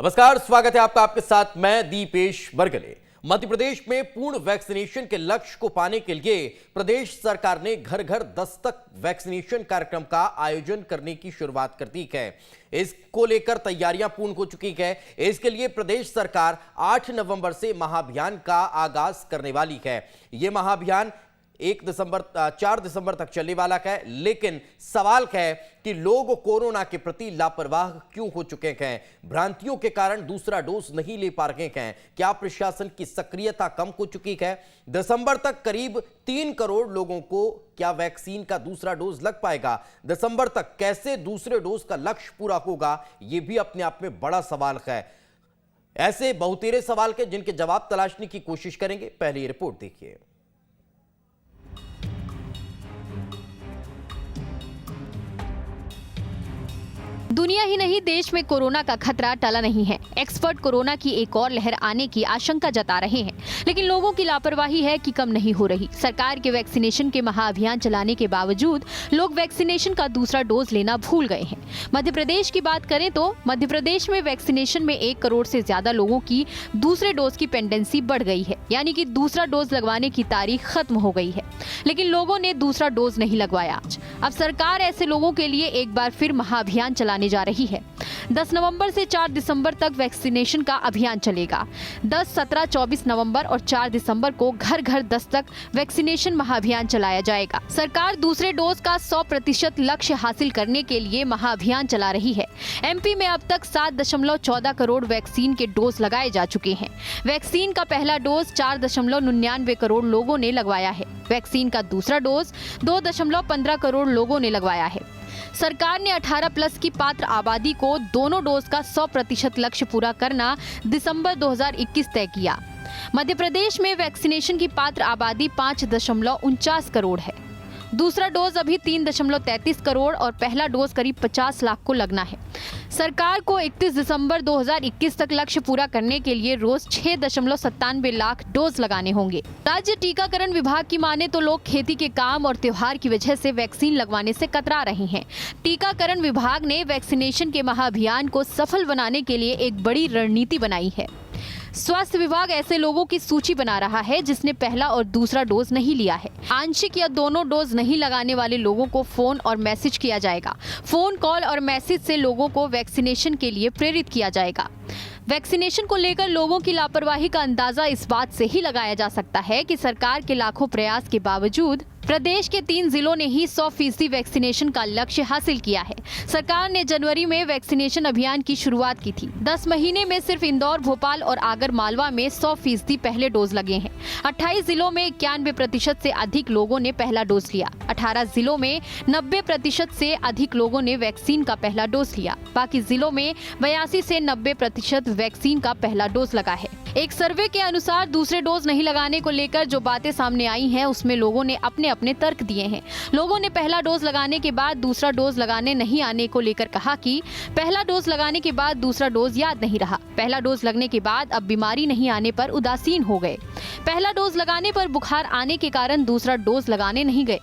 नमस्कार, स्वागत है आपका। आपके साथ मैं दीपेश बरगले। मध्य प्रदेश में पूर्ण वैक्सीनेशन के लक्ष्य को पाने के लिए प्रदेश सरकार ने घर घर दस्तक वैक्सीनेशन कार्यक्रम का आयोजन करने की शुरुआत कर दी है। इसको लेकर तैयारियां पूर्ण हो चुकी है। इसके लिए प्रदेश सरकार 8 नवंबर से महाअभियान का आगाज करने वाली है। यह महाअभियान 4 दिसंबर तक चलने वाला है। लेकिन सवाल है कि लोग कोरोना के प्रति लापरवाह क्यों हो चुके हैं? भ्रांतियों के कारण दूसरा डोज नहीं ले पा रहे हैं। क्या प्रशासन की सक्रियता कम हो चुकी है? दिसंबर तक करीब 3 करोड़ लोगों को क्या वैक्सीन का दूसरा डोज लग पाएगा? दिसंबर तक कैसे दूसरे डोज का लक्ष्य पूरा होगा? यह भी अपने आप में बड़ा सवाल है। ऐसे बहुतेरे सवाल के जिनके जवाब तलाशने की कोशिश करेंगे। पहले ये रिपोर्ट देखिए। दुनिया ही नहीं, देश में कोरोना का खतरा टला नहीं है। एक्सपर्ट कोरोना की एक और लहर आने की आशंका जता रहे हैं, लेकिन लोगों की लापरवाही है कि कम नहीं हो रही। सरकार के वैक्सीनेशन के महाअभियान चलाने के बावजूद लोग वैक्सीनेशन का दूसरा डोज लेना भूल गए हैं। मध्य प्रदेश की बात करें तो मध्य प्रदेश में वैक्सीनेशन में 1 करोड़ से ज्यादा लोगों की दूसरे डोज की पेंडेंसी बढ़ गई है, यानी कि दूसरा डोज लगवाने की तारीख खत्म हो गई है, लेकिन लोगों ने दूसरा डोज नहीं लगवाया। अब सरकार ऐसे लोगों के लिए एक बार फिर महाअभियान चलाने जा रही है। 10 नवंबर से 4 दिसंबर तक वैक्सीनेशन का अभियान चलेगा। 10, 17, 24 नवंबर और 4 दिसंबर को घर घर दस्तक वैक्सीनेशन महाअभियान चलाया जाएगा। सरकार दूसरे डोज का 100% लक्ष्य हासिल करने के लिए महाअभियान चला रही है। एमपी में अब तक 7.14 करोड़ वैक्सीन के डोज लगाए जा चुके हैं। वैक्सीन का पहला डोज 4.99 करोड़ लोगों ने लगवाया है। वैक्सीन का दूसरा डोज 2.15 करोड़ लोगों ने लगवाया है। सरकार ने 18+ की पात्र आबादी को दोनों डोज का 100% लक्ष्य पूरा करना दिसंबर 2021 तय किया। मध्य प्रदेश में वैक्सीनेशन की पात्र आबादी 5.49 करोड़ है। दूसरा डोज अभी 3.33 करोड़ और पहला डोज करीब 50 लाख को लगना है। सरकार को 31 दिसंबर 2021 तक लक्ष्य पूरा करने के लिए रोज 6.97 लाख डोज लगाने होंगे। राज्य टीकाकरण विभाग की माने तो लोग खेती के काम और त्योहार की वजह से वैक्सीन लगवाने से कतरा रहे हैं। टीकाकरण विभाग ने वैक्सीनेशन के महाअभियान को सफल बनाने के लिए एक बड़ी रणनीति बनाई है। स्वास्थ्य विभाग ऐसे लोगों की सूची बना रहा है जिसने पहला और दूसरा डोज नहीं लिया है। आंशिक या दोनों डोज नहीं लगाने वाले लोगों को फोन और मैसेज किया जाएगा। फोन कॉल और मैसेज से लोगों को वैक्सीनेशन के लिए प्रेरित किया जाएगा। वैक्सीनेशन को लेकर लोगों की लापरवाही का अंदाजा इस बात से ही लगाया जा सकता है कि सरकार के लाखों प्रयास के बावजूद प्रदेश के 3 जिलों ने ही 100% वैक्सीनेशन का लक्ष्य हासिल किया है। सरकार ने जनवरी में वैक्सीनेशन अभियान की शुरुआत की थी। 10 महीने में सिर्फ इंदौर, भोपाल और आगर मालवा में 100% पहले डोज लगे हैं। 28 जिलों में 91% से अधिक लोगों ने पहला डोज लिया। 18 जिलों में 90% से अधिक लोगों ने वैक्सीन का पहला डोज लिया। बाकी जिलों में 82 से 90% वैक्सीन का पहला डोज लगा है। एक सर्वे के अनुसार दूसरे डोज नहीं लगाने को लेकर जो बातें सामने आई हैं, उसमें लोगों ने अपने तर्क दिए हैं। लोगों ने पहला डोज लगाने के बाद दूसरा डोज लगाने नहीं आने को लेकर कहा कि पहला डोज लगाने के बाद दूसरा डोज याद नहीं रहा। पहला डोज लगने के बाद अब बीमारी नहीं आने पर उदासीन हो गए। पहला डोज लगाने पर बुखार आने के कारण दूसरा डोज लगाने नहीं गए।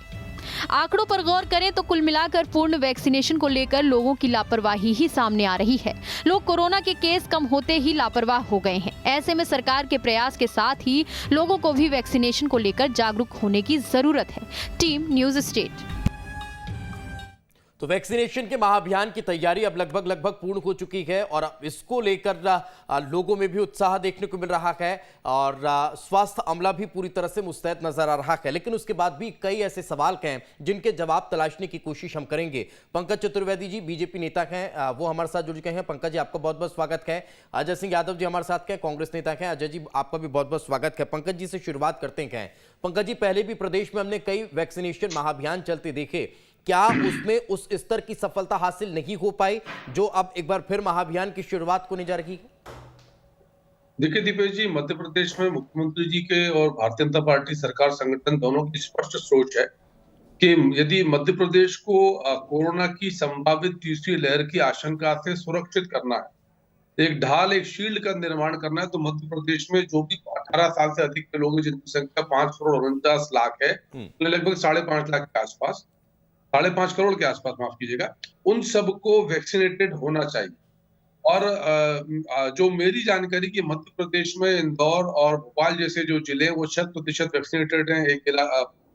आंकड़ों पर गौर करें तो कुल मिलाकर पूर्ण वैक्सीनेशन को लेकर लोगों की लापरवाही ही सामने आ रही है। लोग कोरोना के केस कम होते ही लापरवाह हो गए हैं। ऐसे में सरकार के प्रयास के साथ ही लोगों को भी वैक्सीनेशन को लेकर जागरूक होने की जरूरत है। Team news state. तो वैक्सीनेशन के महाअभियान की तैयारी अब लगभग पूर्ण हो चुकी है और इसको लेकर लोगों में भी उत्साह देखने को मिल रहा है और स्वास्थ्य अमला भी पूरी तरह से मुस्तैद नजर आ रहा है। लेकिन उसके बाद भी कई ऐसे सवाल हैं जिनके जवाब तलाशने की कोशिश हम करेंगे। पंकज चतुर्वेदी जी बीजेपी नेता हैं, वो हमारे साथ जुड़ गए हैं। पंकज जी, आपका बहुत बहुत स्वागत है। अजय सिंह यादव जी हमारे साथ हैं, कांग्रेस नेता हैं। अजय जी, आपका भी बहुत बहुत स्वागत है। पंकज जी से शुरुआत करते हैं। पंकज जी, पहले भी प्रदेश में हमने कई वैक्सीनेशन महाअभियान चलते देखे, क्या उसमें उस स्तर की सफलता हासिल नहीं हो पाई जो अब एक बार फिर महाअभियान की शुरुआत होने जा रही है? देखिए दीपेश जी, मध्य प्रदेश में मुख्यमंत्री जी के और भारतीय जनता पार्टी सरकार संगठन दोनों की स्पष्ट सोच है कि यदि मध्य प्रदेश को कोरोना की संभावित तीसरी लहर की आशंका से सुरक्षित करना है, एक ढाल, एक शील्ड का निर्माण करना है, तो मध्य प्रदेश में जो भी 18 साल से अधिक के लोग हैं जिनकी संख्या 5 करोड़ 49 लाख है, लगभग 5.5 लाख के आसपास, 5.5 करोड़ के आसपास, माफ कीजिएगा, उन सबको वैक्सीनेटेड होना चाहिए। और जो मेरी जानकारी की मध्य प्रदेश में इंदौर और भोपाल जैसे जो जिले हैं वो 100% वैक्सीनेटेड हैं। एक जिला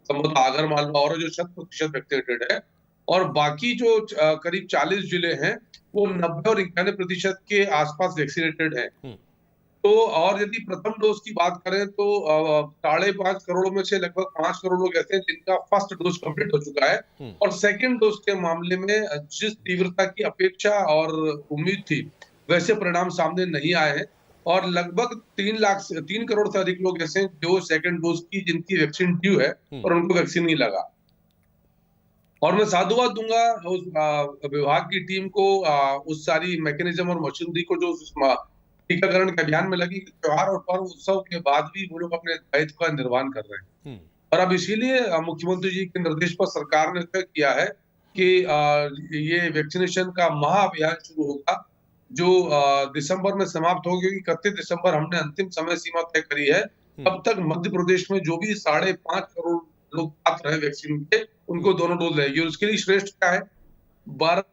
संभवतः आगर मालवा और जो 100% वैक्सीनेटेड है, और बाकी जो करीब 40 जिले हैं वो 90 और 91% के आसपास वैक्सीनेटेड हैं। तो और यदि प्रथम डोज की बात करें तो 5.5 करोड़ में से लगभग 5 करोड़ लोग ऐसे हैं जिनका फर्स्ट डोज कंप्लीट हो चुका है, और सेकंड डोज के मामले में जिस तीव्रता की अपेक्षा और उम्मीद थी वैसे परिणाम सामने नहीं आए हैं, और लगभग 3 करोड़ से अधिक लोग ऐसे हैं जो सेकंड डोज की जिनकी वैक्सीन ड्यू है और उनको वैक्सीन नहीं लगा। और मैं साधुवाद दूंगा उस विभाग की टीम को, उस सारी मैकेनिज्म और मशीनरी को जो टीकाकरण के अभियान में लगी। त्योहार और पर्व उत्सव के बाद भी वो लोग अपने दायित्व का निर्वहन कर रहे हैं, और अब इसीलिए मुख्यमंत्री जी के निर्देश पर सरकार ने तय किया है कि ये वैक्सीनेशन का महाअभियान शुरू होगा, जो दिसंबर में समाप्त होगी। 31 दिसंबर हमने अंतिम समय सीमा तय करी है। तब तक मध्य प्रदेश में जो भी 5.5 करोड़ लोग पात्र हैं वैक्सीन के, उनको दोनों डोज लगेगी। उसके लिए श्रेष्ठ क्या है, बार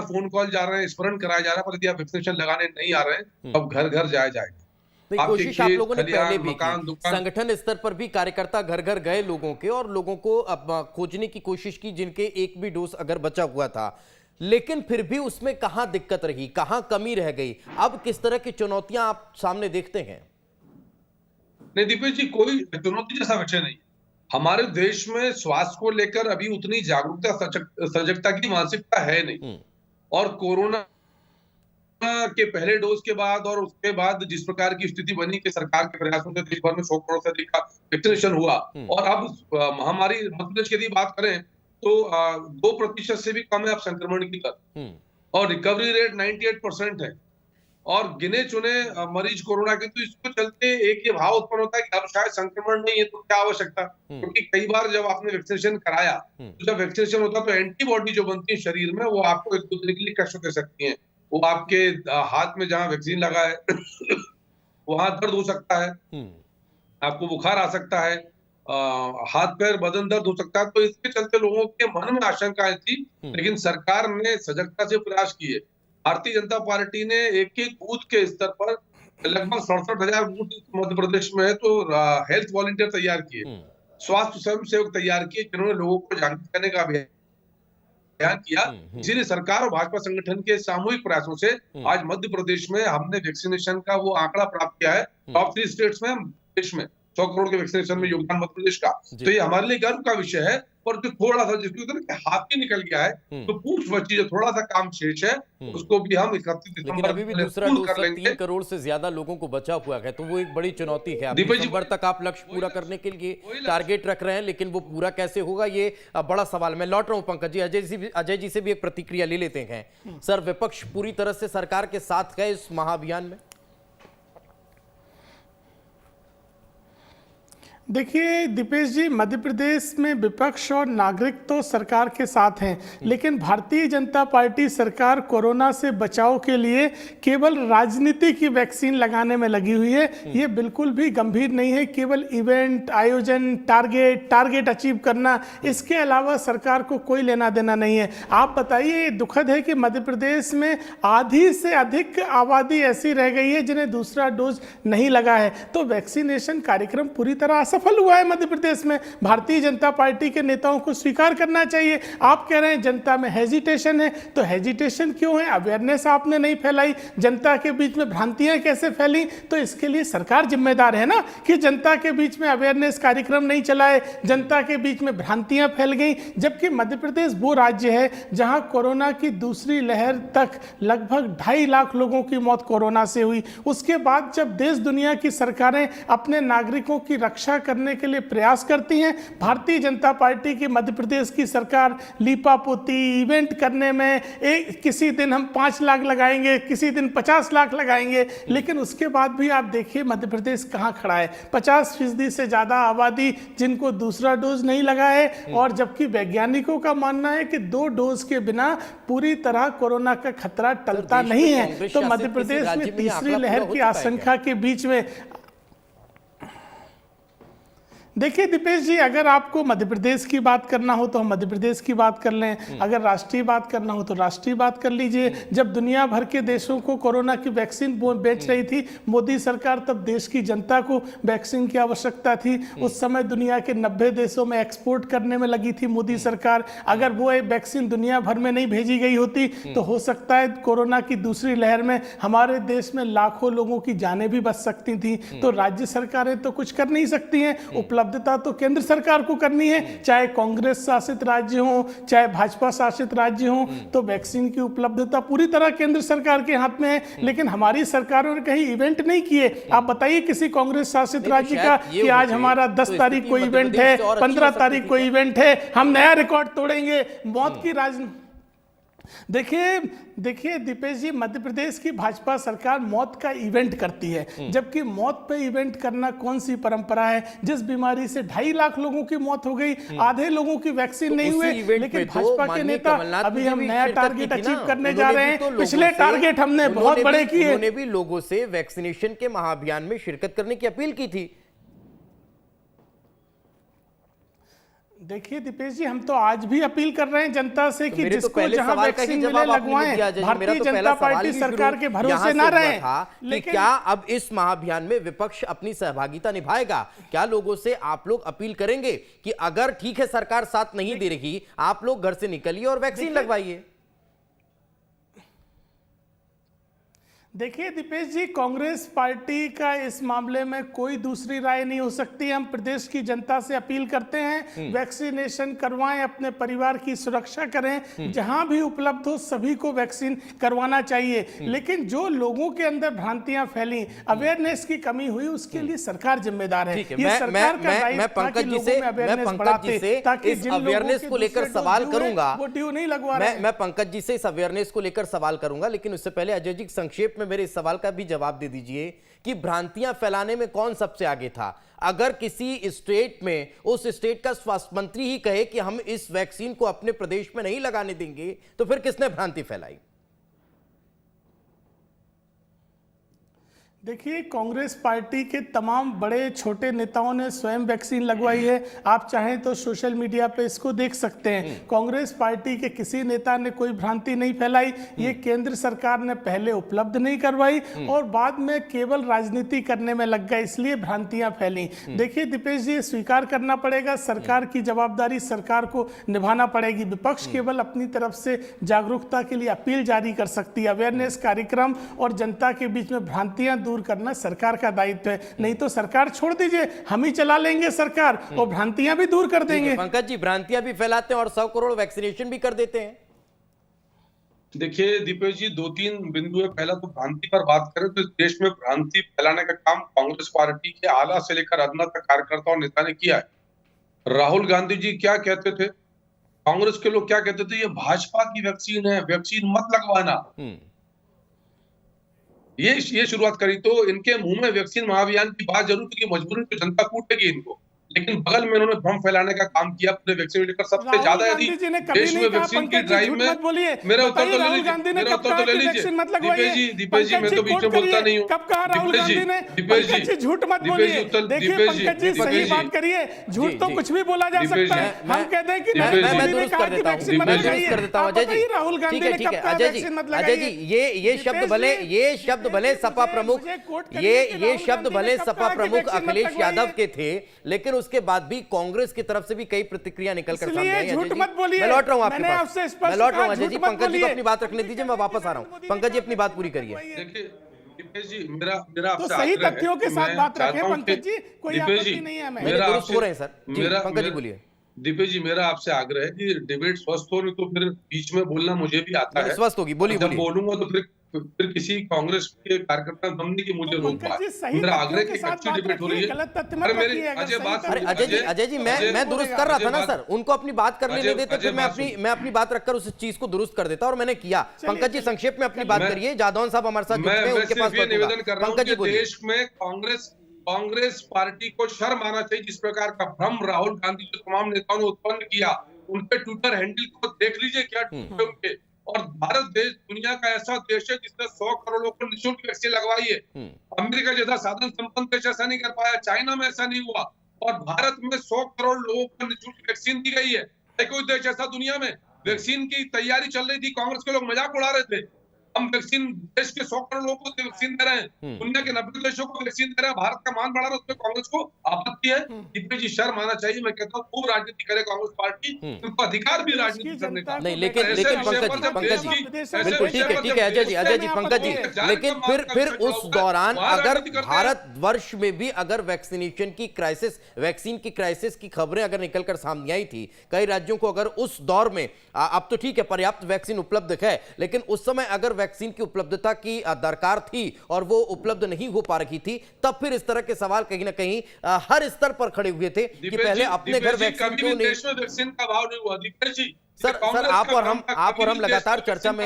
फोन कॉल जा रहे हैं, स्मरण कराया जा रहा है, पर यदि आप वैक्सीनेशन लगाने नहीं आ रहे हैं तो अब घर घर जाया जाएगा। तो कोशिश आप लोगों ने पहले भी की, संगठन स्तर पर भी कार्यकर्ता घर घर गए लोगों के, और लोगों को अब खोजने की कोशिश की जिनके एक भी डोज अगर बचा हुआ था, लेकिन फिर भी उसमें कहां दिक्कत रही, कहां कमी रह गई, अब किस तरह की चुनौतियां आप सामने देखते हैं? नहीं दीपेश जी, कोई चुनौती जैसा विषय नहीं। हमारे देश में स्वास्थ्य को लेकर अभी उतनी जागरूकता सजगता की मानसिकता है नहीं, और कोरोना के पहले डोज के बाद और उसके बाद जिस प्रकार की स्थिति बनी कि सरकार के प्रयासों से देश भर में 100 करोड़ से अधिक का वैक्सीनेशन हुआ, और अब महामारी मध्य प्रदेश की यदि बात करें तो 2% से भी कम है अब संक्रमण की दर, और रिकवरी रेट 98% है, और गिने चुने मरीज कोरोना के। तो इसको चलते एक ये भाव उत्पन्न होता है कि अब शायद संक्रमण नहीं है तो क्या आवश्यकता, क्योंकि कई बार जब आपने वैक्सीनेशन कराया तो जब वैक्सीनेशन होता है तो एंटीबॉडी जो बनती है शरीर में वो आपको एक दूसरे के लिए कष्ट दे सकती हैं। वो आपके हाथ में जहां वैक्सीन लगा है वहां दर्द हो सकता है, आपको बुखार आ सकता है, हाथ पैर बदन दर्द हो सकता है। तो इसके चलते लोगों के मन में आशंकाएं थी, लेकिन सरकार ने सजगता से प्रयास किए। भारतीय जनता पार्टी ने एक एक बूथ के स्तर पर लगभग 67,000 बूथ मध्य प्रदेश में है, तो हेल्थ वॉलंटियर तैयार किए, स्वास्थ्य स्वयं सेवक तैयार किए, जिन्होंने लोगों को जागरूक करने का अभियान किया। इसीलिए सरकार और भाजपा संगठन के सामूहिक प्रयासों से आज मध्य प्रदेश में हमने वैक्सीनेशन का वो आंकड़ा प्राप्त किया है। टॉप 3 स्टेट्स में देश में 100 करोड़ के वैक्सीनेशन में योगदान मध्य प्रदेश का, तो ये हमारे लिए गर्व का विषय है। पर जो थोड़ा सा जिसको हाथी निकल गया है, तो पूछ बची जो थोड़ा सा काम शेष है, उसको भी हम 31 दिसंबर अभी भी दूसरा डोज 3 करोड़ से ज्यादा लोगों को बचा हुआ है, तो वो एक बड़ी चुनौती है। दिसंबर तक आप लक्ष्य पूरा करने के लिए टारगेट रख रहे हैं, लेकिन वो पूरा कैसे होगा ये बड़ा सवाल। मैं लौट रहा हूं पंकज जी, अजय जी से भी एक प्रतिक्रिया ले लेते हैं। सर, विपक्ष पूरी तरह से सरकार के साथ है इस महाअभियान में? देखिए दीपेश जी, मध्य प्रदेश में विपक्ष और नागरिक तो सरकार के साथ हैं, लेकिन भारतीय जनता पार्टी सरकार कोरोना से बचाव के लिए केवल राजनीति की वैक्सीन लगाने में लगी हुई है। ये बिल्कुल भी गंभीर नहीं है। केवल इवेंट आयोजन, टारगेट अचीव करना, इसके अलावा सरकार को कोई लेना देना नहीं है। आप बताइए, ये दुखद है कि मध्य प्रदेश में आधी से अधिक आबादी ऐसी रह गई है जिन्हें दूसरा डोज नहीं लगा है। तो वैक्सीनेशन कार्यक्रम पूरी तरह सफल हुआ है मध्य प्रदेश में। भारतीय जनता पार्टी के नेताओं को स्वीकार करना चाहिए। आप कह रहे हैं जनता में हेजिटेशन है, तो हेजिटेशन क्यों है? अवेयरनेस आपने नहीं फैलाई, जनता के बीच में भ्रांतियां कैसे फैली? तो इसके लिए सरकार जिम्मेदार है ना, कि जनता के बीच में अवेयरनेस कार्यक्रम नहीं चलाए, जनता के बीच में भ्रांतियां फैल गई। जबकि मध्य प्रदेश वो राज्य है जहां कोरोना की दूसरी लहर तक लगभग 2.5 लाख लोगों की मौत कोरोना से हुई। उसके बाद जब देश दुनिया की सरकारें अपने नागरिकों की रक्षा करने के लिए प्रयास करती हैं, भारतीय जनता पार्टी की मध्य प्रदेश की सरकार लीपापोती इवेंट करने में किसी दिन हम 5 लाख लगाएंगे, किसी दिन 50 लाख लगाएंगे, लेकिन उसके बाद भी आप देखिए मध्य प्रदेश कहां खड़ा है। 50% से ज्यादा आबादी जिनको दूसरा डोज नहीं लगा है, और जबकि वैज्ञानिकों का मानना है कि 2 डोज के बिना पूरी तरह कोरोना का खतरा टलता नहीं है। तो मध्य प्रदेश में तीसरी लहर की आशंका के बीच में देखिए दीपेश जी, अगर आपको मध्य प्रदेश की बात करना हो तो हम मध्य प्रदेश की बात कर लें, अगर राष्ट्रीय बात करना हो तो राष्ट्रीय बात कर लीजिए। जब दुनिया भर के देशों को कोरोना की वैक्सीन बेच रही थी मोदी सरकार, तब देश की जनता को वैक्सीन की आवश्यकता थी। उस समय दुनिया के 90 देशों में एक्सपोर्ट करने में लगी थी मोदी सरकार। अगर वो वैक्सीन दुनिया भर में नहीं भेजी गई होती तो हो सकता है कोरोना की दूसरी लहर में हमारे देश में लाखों लोगों की जानें भी बच सकती थी। तो राज्य सरकारें तो कुछ कर नहीं सकती हैं, उपलब्धता तो केंद्र सरकार को करनी है, चाहे कांग्रेस शासित राज्य हो चाहे भाजपा शासित राज्य हो। तो वैक्सीन की उपलब्धता पूरी तरह केंद्र सरकार के हाथ में है। लेकिन हमारी सरकारों ने कहीं इवेंट नहीं किए। आप बताइए किसी कांग्रेस शासित राज्य का कि आज हमारा 10 तारीख को इवेंट है, 15 तारीख को इवेंट है, हम नया रिकॉर्ड तोड़ेंगे, मौत की राजनीति। देखिए दीपेश जी, मध्य प्रदेश की भाजपा सरकार मौत का इवेंट करती है, जबकि मौत पे इवेंट करना कौन सी परंपरा है। जिस बीमारी से 2.5 लाख लोगों की मौत हो गई, आधे लोगों की वैक्सीन नहीं हुए, लेकिन भाजपा के नेता अभी हम नया टारगेट अचीव करने जा रहे हैं। पिछले टारगेट हमने बहुत बड़े किए। उन्होंने भी लोगों से वैक्सीनेशन के महाअभियान में शिरकत करने की अपील की थी। देखिए दीपेश जी, हम तो आज भी अपील कर रहे हैं जनता से कि जिसको जहां सवाल का वैक्सीन ही मिले लगवाएं। भारतीय जनता पार्टी सरकार के भरोसे ना रहें। लेकिन क्या अब इस महाअभियान में विपक्ष अपनी सहभागिता निभाएगा? क्या लोगों से आप लोग अपील करेंगे कि अगर ठीक है सरकार साथ नहीं दे रही, आप लोग घर से निकलिए और वैक्सीन लगवाइए? देखिए दीपेश जी, कांग्रेस पार्टी का इस मामले में कोई दूसरी राय नहीं हो सकती। हम प्रदेश की जनता से अपील करते हैं, वैक्सीनेशन करवाएं, अपने परिवार की सुरक्षा करें, जहां भी उपलब्ध हो सभी को वैक्सीन करवाना चाहिए। लेकिन जो लोगों के अंदर भ्रांतियां फैली, अवेयरनेस की कमी हुई, उसके लिए सरकार जिम्मेदार है। ये सरकार का दायित्व है कि लोगों में अवेयरनेस बढ़ाते, ताकि जिन अवेयरनेस को लेकर सवाल करूंगा, वो ड्यू नहीं लगवा रहे। मैं पंकज जी से इस अवेयरनेस को लेकर सवाल करूंगा, लेकिन उससे पहले अजय जी संक्षेप में मेरे इस सवाल का भी जवाब दे दीजिए कि भ्रांतियां फैलाने में कौन सबसे आगे था? अगर किसी स्टेट में उस स्टेट का स्वास्थ्य मंत्री ही कहे कि हम इस वैक्सीन को अपने प्रदेश में नहीं लगाने देंगे, तो फिर किसने भ्रांति फैलाई? देखिए, कांग्रेस पार्टी के तमाम बड़े छोटे नेताओं ने स्वयं वैक्सीन लगवाई है। आप चाहें तो सोशल मीडिया पे इसको देख सकते हैं। कांग्रेस पार्टी के किसी नेता ने कोई भ्रांति नहीं फैलाई। ये केंद्र सरकार ने पहले उपलब्ध नहीं करवाई और बाद में केवल राजनीति करने में लग गए, इसलिए भ्रांतियां फैली। देखिए दीपेश जी, स्वीकार करना पड़ेगा, सरकार की जवाबदारी सरकार को निभाना पड़ेगी। विपक्ष केवल अपनी तरफ से जागरूकता के लिए अपील जारी कर सकती है। अवेयरनेस कार्यक्रम और जनता के बीच में भ्रांतियां दूर करना सरकार का दायित्व है। नहीं तो सरकार छोड़ दीजिए, हम ही चला लेंगे सरकार और भ्रांतियां भी दूर कर देंगे। पंकज जी, भ्रांतियां भी फैलाते हैं और 100 करोड़ वैक्सीनेशन भी कर देते हैं। देखिए दीपेश जी, 2-3 बिंदु है। पहला तो भ्रांति पर बात करें तो इस देश में भ्रांति फैलाने का काम कांग्रेस पार्टी के आला से लेकर अदना तक कार्यकर्ता और नेता ने किया है। राहुल गांधी जी क्या कहते थे, कांग्रेस के लोग क्या कहते थे, ये भाजपा की वैक्सीन है, वैक्सीन मत लगवाना। ये शुरुआत करी तो इनके मुंह में वैक्सीन महाअभियान की बात जरूर थी कि मजबूरी तो जनता कूटेगी इनको, लेकिन बगल में उन्होंने भ्रम फैलाने का काम किया पूरे वैक्सीन लेकर। सबसे ज्यादा यदि देश में वैक्सीन की ड्राइव में, मेरा उत्तर तो ले लीजिए, मेरा उत्तर तो ले लीजिए। दीपेश जी मैं तो बीच में बोलता नहीं हूँ। कब कहा राहुल गांधी ने? पंकज जी झूठ मत बोलिए। देखिए पंकज जी सही बात करिए, झूठ तो कुछ भी बोला जा सकता है। हम कहते हैं कि मैं दुरुस्त कर देता हूँ अजय जी। राहुल गांधी ने कब कहा वैक्सीन मत लगाइए? अजय जी, ये शब्द भले सपा प्रमुख अखिलेश यादव के थे, लेकिन उसके बाद भी कांग्रेस की तरफ से भी कई प्रतिक्रिया निकल कर सामने आई। झूठ मत बोलिए। मैं लौट रहा हूं आपके पास, मैं लौट रहा हूं अजय जी। पंकज जी को अपनी बात रखने दीजिए, मैं वापस आ रहा हूं। पंकज जी अपनी बात पूरी करिए। देखिए दीपेश जी, मेरा तो सही तथ्यों के साथ बात रखें पंकज जी, कोई आपत्ति नहीं है। मेरे दुरुस्त हो रहे हैं सर। पंकज जी बोलिए। दीपेश जी, मेरा आपसे आग्रह है कि डिबेट स्वस्थ हो, नहीं तो फिर बीच में बोलना मुझे भी आता है। स्वस्थ होगी, बोलिए। जब बोलूंगा तो फिर किसी कांग्रेस के कार्यकर्ता दमने की मुझे रोक पाए। मेरा आग्रह की अच्छी डिबेट हो रही है। अजय जी मैं दुरुस्त कर रहा था ना सर, उनको अपनी बात करने नहीं देते, फिर मैं अपनी बात रखकर उस चीज को दुरुस्त कर देता और मैंने किया। पंकज जी संक्षेप में अपनी बात करिए। जादौन साहब हमारे साथ जुड़े हैं, उनके पास निवेदन कर रहा हूं कि बोलिए। देश में कांग्रेस पार्टी को शर्म आना चाहिए। जिस प्रकार का भ्रम राहुल गांधी के तमाम नेताओं ने उत्पन्न किया, उनके ट्विटर हैंडल को देख लीजिए क्या ट्वीट उनके। और भारत देश दुनिया का ऐसा देश है जिसने 100 करोड़ लोगों को निःशुल्क वैक्सीन लगवाई है। अमेरिका जैसा साधन संपन्न देश ऐसा नहीं कर पाया, चाइना में ऐसा नहीं हुआ। और भारत में 100 करोड़ लोगों को निःशुल्क वैक्सीन दी गई है। कोई देश ऐसा दुनिया में वैक्सीन की तैयारी चल रही थी, कांग्रेस के लोग मजाक उड़ा रहे थे। हम वैक्सीन देश के 100 करोड़ लोगों को वैक्सीन दे रहे हैं, दुनिया के 90 देशों को वैक्सीन दे रहे हैं, भारत का मान बढ़ा रहे हैं, उसमें कांग्रेस को आपत्ति है। दीपेश जी, शर्म आना चाहिए। मैं कहता हूँ खूब राजनीति करे कांग्रेस पार्टी, उनको अधिकार भी राजनीति करने का। नहीं, लेकिन पंकज जी बिल्कुल ठीक है अजय जी पंकज जी, लेकिन फिर उस दौरान अगर भारतवर्ष में भी अगर वैक्सीनेशन की क्राइसिस, वैक्सीन की क्राइसिस की खबरें अगर निकलकर सामने आई थी, कई राज्यों को अगर उस दौर में, अब तो ठीक है पर्याप्त वैक्सीन उपलब्ध है, लेकिन उस समय अगर वैक्सीन की उपलब्धता की दरकार थी और वो उपलब्ध नहीं हो पा रही थी, तब फिर इस तरह के सवाल कहीं ना कहीं हर स्तर पर खड़े हुए थे कि पहले अपने घर वैक्सीन क्यों नहीं। देश में वैक्सीन का अभाव नहीं हुआ दीपेश जी। सर आप और हम लगातार चर्चा में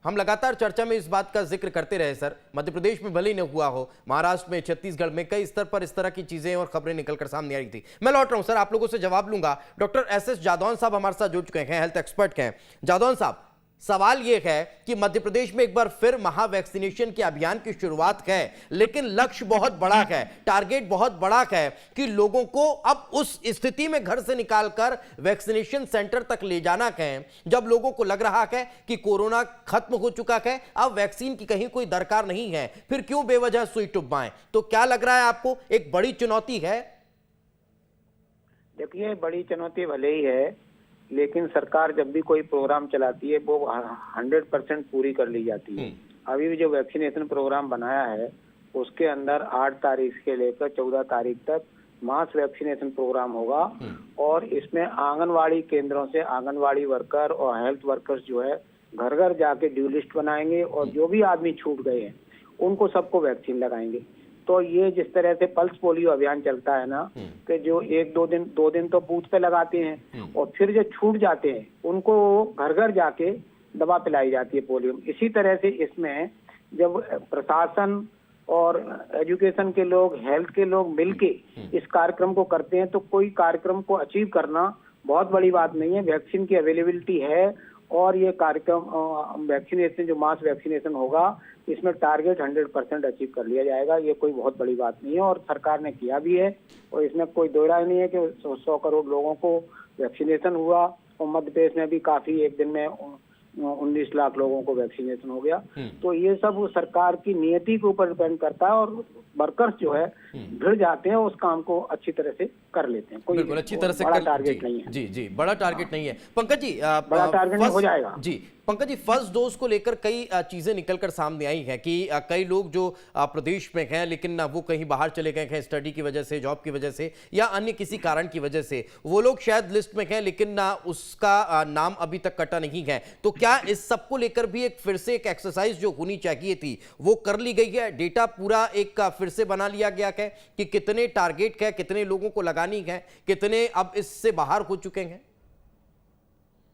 हम लगातार चर्चा में इस बात का जिक्र करते रहे सर। मध्य प्रदेश में भले ही न हुआ हो, महाराष्ट्र में, छत्तीसगढ़ में कई स्तर पर इस तरह की चीजें और खबरें निकलकर सामने आ रही थी। मैं लौट रहा हूं सर, आप लोगों से जवाब लूंगा। डॉक्टर एस जादौन साहब हमारे साथ जुड़ चुके हैं, हेल्थ एक्सपर्ट हैं। जादौन साहब, सवाल यह है कि मध्य प्रदेश में एक बार फिर महा वैक्सीनेशन के अभियान की शुरुआत है, लेकिन लक्ष्य बहुत बड़ा है, टारगेट बहुत बड़ा है कि लोगों को अब उस स्थिति में घर से निकालकर वैक्सीनेशन सेंटर तक ले जाना है जब लोगों को लग रहा है कि कोरोना खत्म हो चुका है, अब वैक्सीन की कहीं कोई दरकार नहीं है, फिर क्यों बेवजह सुई टुब्बाएं? तो क्या लग रहा है आपको एक बड़ी चुनौती है? देखिए, बड़ी चुनौती भले ही है, लेकिन सरकार जब भी कोई प्रोग्राम चलाती है वो 100% पूरी कर ली जाती है। अभी भी जो वैक्सीनेशन प्रोग्राम बनाया है उसके अंदर 8 तारीख से लेकर 14 तारीख तक मास वैक्सीनेशन प्रोग्राम होगा और इसमें आंगनवाड़ी केंद्रों से आंगनवाड़ी वर्कर और हेल्थ वर्कर्स जो है घर घर जाके ड्यू लिस्ट बनाएंगे और जो भी आदमी छूट गए हैं उनको सबको वैक्सीन लगाएंगे। तो ये जिस तरह से पल्स पोलियो अभियान चलता है ना, कि जो 1-2 दिन तो बूथ पे लगाते हैं और फिर जो छूट जाते हैं उनको घर घर जाके दवा पिलाई जाती है पोलियो। इसी तरह से इसमें जब प्रशासन और एजुकेशन के लोग, हेल्थ के लोग मिलके इस कार्यक्रम को करते हैं तो कोई कार्यक्रम को अचीव करना बहुत बड़ी बात नहीं है। वैक्सीन की अवेलेबिलिटी है और ये कार्यक्रम वैक्सीनेशन जो मास वैक्सीनेशन होगा इसमें टारगेट 100% अचीव कर लिया जाएगा। ये कोई बहुत बड़ी बात नहीं है और सरकार ने किया भी है और इसमें कोई दो राय नहीं है कि 100 करोड़ लोगों को वैक्सीनेशन हुआ और मध्य प्रदेश में भी काफी एक दिन में 19 लाख लोगों को वैक्सीनेशन हो गया। तो ये सब सरकार की नियति के ऊपर डिपेंड करता है और वर्कर्स जो है भिड़ जाते हैं उस काम को अच्छी तरह से कर लेते हैं। कोई अच्छी तरह से बड़ा टारगेट नहीं है। जी बड़ा टारगेट नहीं है। पंकज जी बड़ा टारगेट नहीं हो जाएगा। जी पंकज जी, फर्स्ट डोज को लेकर कई चीजें निकलकर सामने आई हैं कि कई लोग जो प्रदेश में हैं लेकिन वो कहीं बाहर चले गए हैं स्टडी की वजह से, जॉब की वजह से या अन्य किसी कारण की वजह से, वो लोग शायद लिस्ट में हैं लेकिन उसका नाम अभी तक कटा नहीं है। तो क्या इस सब को लेकर भी एक फिर से एक एक्सरसाइज जो होनी चाहिए थी वो कर ली गई है? डेटा पूरा एक फिर से बना लिया गया है कि कितने टारगेट है, कितने लोगों को लगानी है, कितने अब इससे बाहर हो चुके हैं?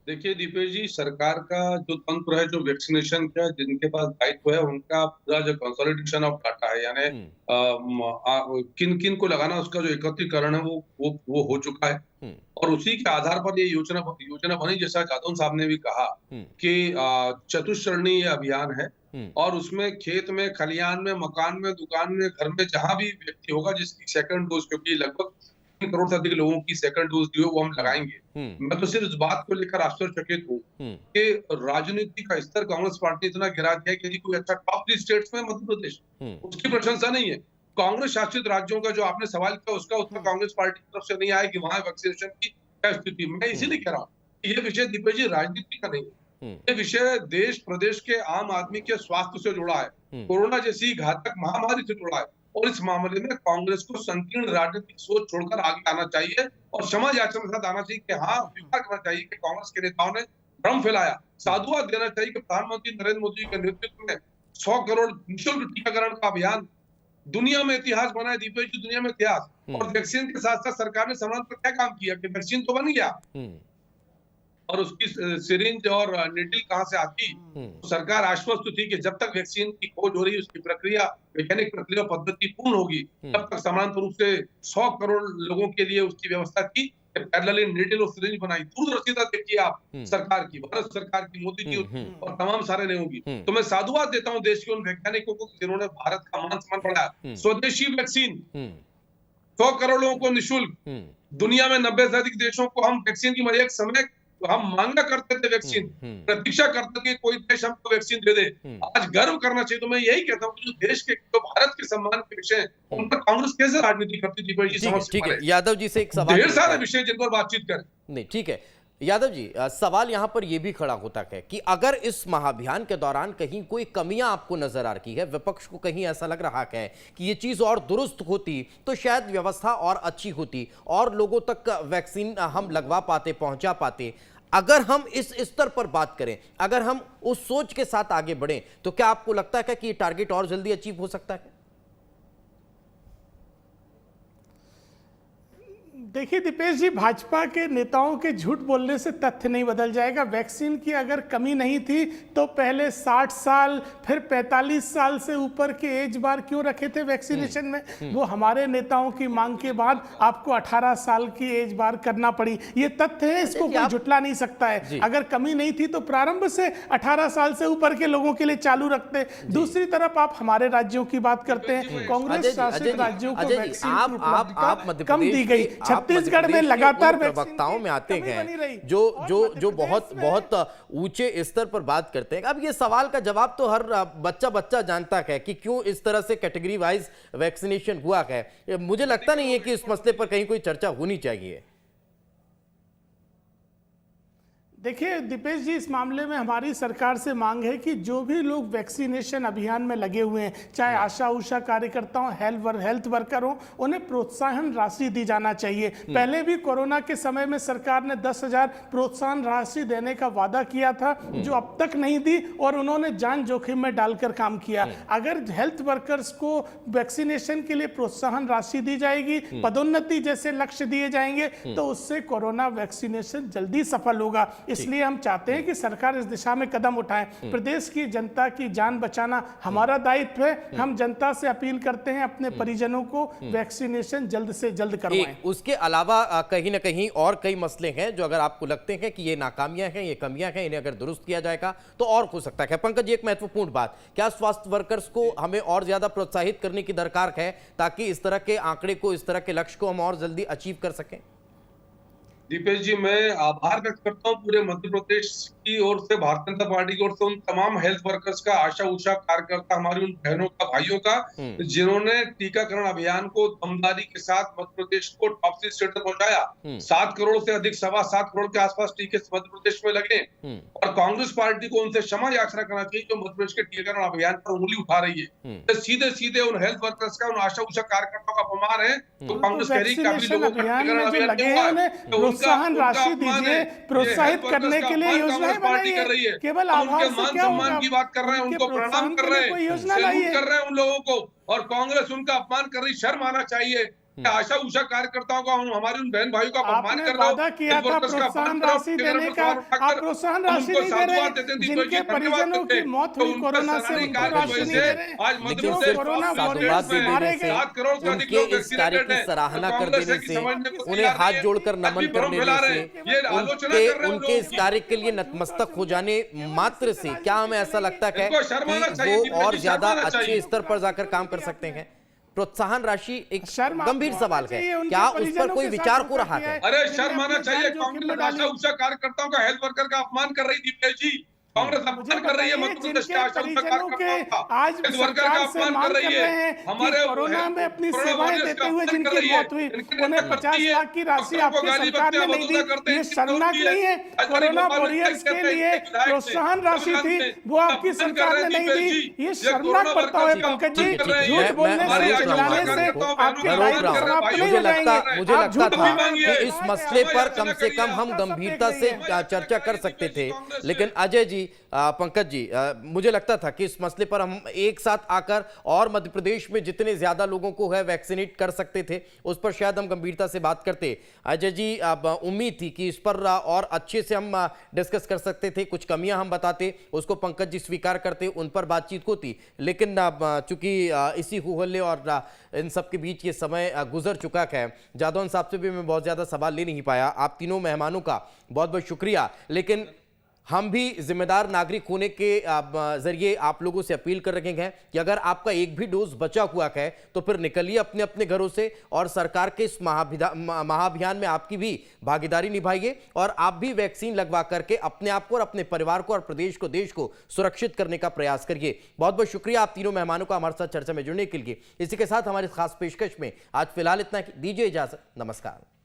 देखिए दीपेश जी, सरकार का जो तंत्र है, जो वैक्सीनेशन का जिनके पास दायित्व है, उनका पूरा जो कंसोलिडेशन ऑफ डाटा है, यानी किन किन को लगाना उसका जो एकत्रीकरण है वो हो चुका है और उसी के आधार पर ये योजना बनी। जैसा जादौन साहब ने भी कहा कि चतुश्चरणीय अभियान है और उसमें खेत में, खलियान में, मकान में, दुकान में, घर में जहां भी व्यक्ति होगा जिसकी सेकंड डोज, क्योंकि लगभग 3 करोड़ से अधिक लोगों की सेकंड डोज जो है वो हम लगाएंगे। मैं तो सिर्फ इस बात को लेकर आश्चर्यचकित हूँ कि राजनीति का स्तर कांग्रेस पार्टी इतना गिरा दिया कि यदि कोई अच्छा टॉप 3 स्टेट्स में मध्य प्रदेश, उसकी प्रशंसा नहीं है। कांग्रेस शासित राज्यों का जो आपने सवाल किया उसका उत्तर कांग्रेस पार्टी की तरफ से नहीं आया कि वहां वैक्सीनेशन की क्या स्थिति। मैं इसीलिए कह रहा हूँ ये विषय दीपेश जी राजनीति का नहीं है, ये विषय देश प्रदेश के आम आदमी के स्वास्थ्य से जुड़ा है, कोरोना जैसी घातक महामारी से जुड़ा है और इस मामले में कांग्रेस को संकीर्ण राजनीतिक सोच छोड़कर आगे आना चाहिए और क्षमा याचना के साथ आना चाहिए कि हाँ, स्वीकार करना चाहिए कि कांग्रेस के नेताओं ने भ्रम फैलाया। साधुवाद देना चाहिए कि प्रधानमंत्री नरेंद्र मोदी के नेतृत्व में 100 करोड़ निःशुल्क टीकाकरण का अभियान दुनिया में इतिहास बना है दीपेश जी, दुनिया में इतिहास। और वैक्सीन के साथ साथ सरकार ने समाधान पर क्या काम किया कि वैक्सीन तो बन गया और उसकी सिरिंज और निडल कहां से आती, तो सरकार आश्वस्त थी कि जब तक वैक्सीन की खोज हो रही है, उसकी प्रक्रिया, वैज्ञानिक प्रक्रिया पद्धति पूर्ण होगी, तब तक समानांतर रूप से 100 करोड़ लोगों के लिए उसकी व्यवस्था की। पैरेलली निडल और सिरिंज बनाई। दूरदर्शिता देखिए आप सरकार की, भारत सरकार की, मोदी जी और तमाम सारे ने होगी। तो मैं साधुवाद देता हूं देश के उन वैज्ञानिकों को जिन्होंने भारत का मान सम्मान बढ़ाया। स्वदेशी वैक्सीन 100 करोड़ लोगों को निःशुल्क। दुनिया में 90 से अधिक देशों को हम वैक्सीन की एक समय हम मांगा करते थे वैक्सीन, प्रतीक्षा करते थे कोई देश हमको वैक्सीन दे दे। आज गर्व करना चाहिए। तो मैं यही कहता हूँ कि जो देश के, जो भारत के सम्मान के विषय हैं, उन पर कांग्रेस कैसे राजनीति करती थी? ठीक है, यादव जी से एक सवाल, ढेर सारे विषय जिन पर बातचीत करें। नहीं, ठीक है यादव जी, सवाल यहां पर यह भी खड़ा होता है कि अगर इस महाअभियान के दौरान कहीं कोई कमियां आपको नजर आ रही है, विपक्ष को कहीं ऐसा लग रहा है कि ये चीज और दुरुस्त होती तो शायद व्यवस्था और अच्छी होती और लोगों तक वैक्सीन हम लगवा पाते, पहुंचा पाते। अगर हम इस स्तर पर बात करें, अगर हम उस सोच के साथ आगे बढ़ें, तो क्या आपको लगता है कि ये टारगेट और जल्दी अचीव हो सकता है? देखिए दीपेश जी, भाजपा के नेताओं के झूठ बोलने से तथ्य नहीं बदल जाएगा। वैक्सीन की अगर कमी नहीं थी तो पहले 60 साल फिर 45 साल से ऊपर के एज बार क्यों रखे थे वैक्सीनेशन में? वो हमारे नेताओं की मांग के बाद आपको 18 साल की एज बार करना पड़ी। ये तथ्य है, इसको कोई झुटला नहीं सकता है। अगर कमी नहीं थी तो प्रारंभ से 18 साल से ऊपर के लोगों के लिए चालू रखते। दूसरी तरफ आप हमारे राज्यों की बात करते हैं, कांग्रेस शासित राज्यों को वैक्सीन कम दी गई। छत्तीसगढ़ में लगातार प्रवक्ताओं में आते हैं जो बहुत ऊंचे स्तर पर बात करते हैं। अब ये सवाल का जवाब तो हर बच्चा जानता है कि क्यों इस तरह से कैटेगरी वाइज वैक्सीनेशन हुआ है। मुझे लगता नहीं है कि इस मसले पर कहीं कोई चर्चा होनी चाहिए। देखिए दीपेश जी, इस मामले में हमारी सरकार से मांग है कि जो भी लोग वैक्सीनेशन अभियान में लगे हुए हैं, चाहे आशा उषा कार्यकर्ता हो, हेल्थ वर्कर हो, उन्हें प्रोत्साहन राशि दी जाना चाहिए। पहले भी कोरोना के समय में सरकार ने 10,000 प्रोत्साहन राशि देने का वादा किया था, जो अब तक नहीं दी और उन्होंने जान जोखिम में डालकर काम किया। अगर हेल्थ वर्कर्स को वैक्सीनेशन के लिए प्रोत्साहन राशि दी जाएगी, पदोन्नति जैसे लक्ष्य दिए जाएंगे, तो उससे कोरोना वैक्सीनेशन जल्दी सफल होगा। इसलिए हम चाहते हैं कि सरकार इस दिशा में कदम उठाए। प्रदेश की जनता की जान बचाना हमारा दायित्व है। हम जनता से अपील करते हैं अपने परिजनों को वैक्सीनेशन जल्द से जल्द करवाएं। उसके अलावा कहीं ना कहीं और कई मसले हैं जो अगर आपको लगते हैं कि ये नाकामियां हैं, ये कमियां हैं, इन्हें अगर दुरुस्त किया जाएगा तो और हो सकता है। पंकज जी, एक महत्वपूर्ण बात, क्या स्वास्थ्य वर्कर्स को हमें और ज्यादा प्रोत्साहित करने की दरकार है ताकि इस तरह के आंकड़े को, इस तरह के लक्ष्य को हम और जल्दी अचीव कर सकें? दीपेश जी, मैं आभार व्यक्त करता हूं पूरे मध्य प्रदेश की ओर से, भारतीय जनता पार्टी की ओर से, उन तमाम हेल्थ वर्कर्स का, आशा उषा कार्यकर्ता, हमारी उन बहनों का, भाइयों का, जिन्होंने टीकाकरण अभियान को दमदारी के साथ मध्य प्रदेश को टॉप स्टेट तक पहुंचाया। 7 करोड़ से अधिक, 7.25 करोड़ के आसपास टीके मध्य प्रदेश में लगे। और कांग्रेस पार्टी को उनसे क्षमा याचना करना चाहिए जो मध्य प्रदेश के टीकाकरण अभियान पर उंगली उठा रही है। सीधे सीधे उन हेल्थ वर्कर्स का, उन आशा उषा कार्यकर्ताओं का अपमान है। तो कांग्रेस कह रही है काफी लोगों का टीकाकरण अभियान प्रोत्साहन राशि दीजिए, प्रोत्साहित करने के लिए योजनाएं बनाइए। केवल आभार से क्या होगा? सम्मान की बात कर रहे हैं, उनको प्रणाम कर रहे हैं, सैल्यूट कर रहे हैं उन लोगों को, और कांग्रेस उनका अपमान कर रही। शर्म आना चाहिए। आशा उषा कार्यकर्ताओं का, हमारे उन बहन भाइयों का अपमान कर रहे हो। वादा किया था प्रोत्साहन राशि देने का, आप प्रोत्साहन राशि नहीं दे रहे। जिनके परिजनों की मौत हुई कोरोना से, उनको राशि नहीं दे रहे। आज मध्य प्रदेश कोरोना वॉरियर्स मारे गए। 7 करोड़ से अधिक लोग इस कार्य की सराहना कर देने से, उन्हें हाथ जोड़कर नमन कर देने से, उनके इस कार्य के लिए नतमस्तक हो जाने मात्र से क्या हमें ऐसा लगता है कि वो और ज्यादा अच्छे स्तर पर जाकर काम कर सकते हैं? प्रोत्साहन राशि एक गंभीर सवाल है, क्या उस पर कोई विचार हो रहा है? अरे शर्म आना चाहिए। कांग्रेस आशा उषा कार्यकर्ताओं का, हेल्थ वर्कर का अपमान कर रही थी जी। कांग्रेस अपमान कर रही है मध्य प्रदेश के आशा उषा कार्यकर्ताओं का, आज सरकार से मांग कर रहे हैं कि कोरोना में अपनी सेवाएं देते हुए जिनकी मौत हुई, उन्हें 50 लाख की राशि आपकी सरकार ने नहीं दी। ये शर्मनाक नहीं है? कोरोना वॉरियर्स के लिए प्रोत्साहन राशि थी, वो आपकी सरकार ने नहीं दी। ये शर्मनाक बर्ताव है पंकज जी। झूठ बोलने से, चिल्लाने से आपके दायित्व समाप्त नहीं हो जाएंगे। मुझे लगता था कि इस मसले पर कम से कम हम गंभीरता से चर्चा कर सकते थे, लेकिन अजय जी, पंकज जी, मुझे लगता था कि इस मसले पर हम एक साथ आकर और मध्य प्रदेश में जितने ज्यादा लोगों को है वैक्सीनेट कर सकते थे, उस पर शायद हम गंभीरता से बात करते। अजय जी, उम्मीद थी कि इस पर और अच्छे से हम डिस्कस कर सकते थे, कुछ कमियां हम बताते, उसको पंकज जी स्वीकार करते, उन पर बातचीत होती। लेकिन चूंकि इसी हुहल्ले और इन सब के बीच ये समय गुजर चुका है, जादौन साहब से भी मैं बहुत ज्यादा सवाल ले नहीं पाया। आप तीनों मेहमानों का बहुत बहुत शुक्रिया। लेकिन हम भी जिम्मेदार नागरिक होने के जरिए आप लोगों से अपील कर रहे हैं कि अगर आपका एक भी डोज बचा हुआ है तो फिर निकलिए अपने अपने घरों से और सरकार के इस महाअभियान में आपकी भी भागीदारी निभाइए और आप भी वैक्सीन लगवा करके अपने आप को और अपने परिवार को और प्रदेश को, देश को सुरक्षित करने का प्रयास करिए। बहुत बहुत शुक्रिया आप तीनों मेहमानों का हमारे साथ चर्चा में जुड़ने के लिए। इसी के साथ हमारी खास पेशकश में आज फिलहाल इतना, दीजिए इजाजत, नमस्कार।